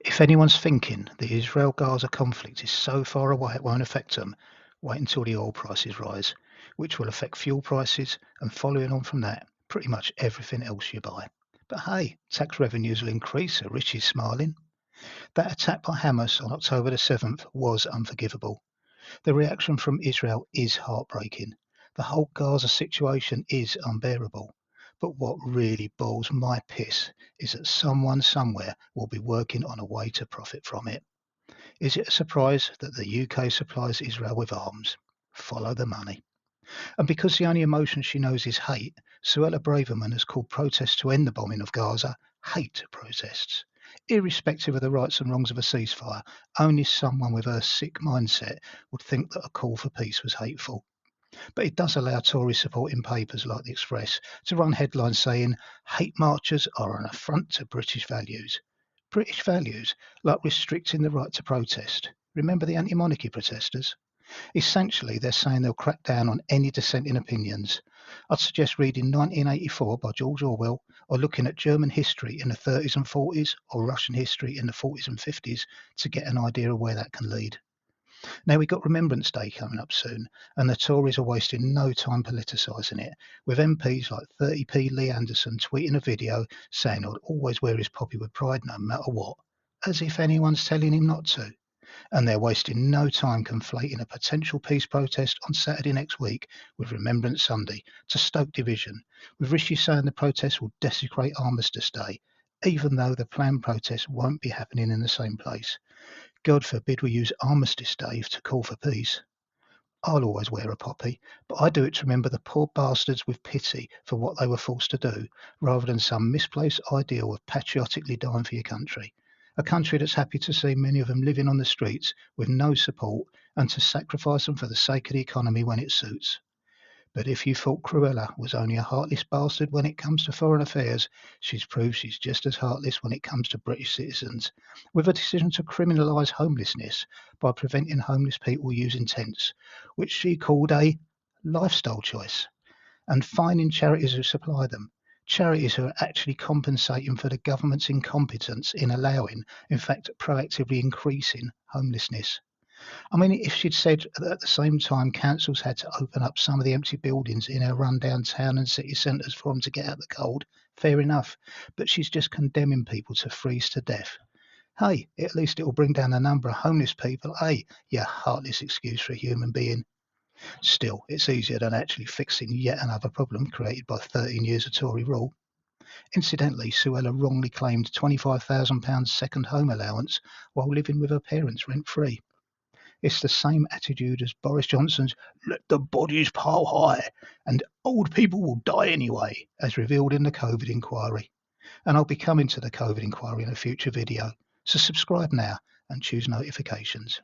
If anyone's thinking the Israel-Gaza conflict is so far away it won't affect them, wait until the oil prices rise, which will affect fuel prices and, following on from that, pretty much everything else you buy. But hey, tax revenues will increase, so Rich is smiling. That attack by Hamas on October the 7th was unforgivable. The reaction from Israel is heartbreaking. The whole Gaza situation is unbearable. But what really boils my piss is that someone somewhere will be working on a way to profit from it. Is it a surprise that the UK supplies Israel with arms? Follow the money. And because the only emotion she knows is hate, Suella Braverman has called protests to end the bombing of Gaza hate protests. Irrespective of the rights and wrongs of a ceasefire, only someone with her sick mindset would think that a call for peace was hateful. But it does allow Tory supporting papers like the Express to run headlines saying hate marchers are an affront to British values. British values, like restricting the right to protest. Remember the anti-monarchy protesters? Essentially, they're saying they'll crack down on any dissenting opinions. I'd suggest reading 1984 by George Orwell, or looking at German history in the 30s and 40s, or Russian history in the 40s and 50s to get an idea of where that can lead. Now, we've got Remembrance Day coming up soon, and the Tories are wasting no time politicising it, with MPs like 30p Lee Anderson tweeting a video saying he'll always wear his poppy with pride no matter what, as if anyone's telling him not to. And they're wasting no time conflating a potential peace protest on Saturday next week with Remembrance Sunday to stoke division, with Rishi saying the protest will desecrate Armistice Day, even though the planned protest won't be happening in the same place. God forbid we use Armistice Day to call for peace. I'll always wear a poppy, but I do it to remember the poor bastards with pity for what they were forced to do, rather than some misplaced ideal of patriotically dying for your country. A country that's happy to see many of them living on the streets with no support and to sacrifice them for the sake of the economy when it suits. But if you thought Cruella was only a heartless bastard when it comes to foreign affairs, she's proved she's just as heartless when it comes to British citizens, with a decision to criminalise homelessness by preventing homeless people using tents, which she called a lifestyle choice, and fining charities who supply them. Charities who are actually compensating for the government's incompetence in allowing, in fact, proactively increasing homelessness. I mean, if she'd said that at the same time councils had to open up some of the empty buildings in our rundown town and city centres for them to get out the cold, fair enough. But she's just condemning people to freeze to death. Hey, at least it'll bring down the number of homeless people. Hey, you heartless excuse for a human being. Still, it's easier than actually fixing yet another problem created by 13 years of Tory rule. Incidentally, Suella wrongly claimed £25,000 second home allowance while living with her parents rent-free. It's the same attitude as Boris Johnson's "let the bodies pile high" and "old people will die anyway," as revealed in the COVID inquiry. And I'll be coming to the COVID inquiry in a future video, so subscribe now and choose notifications.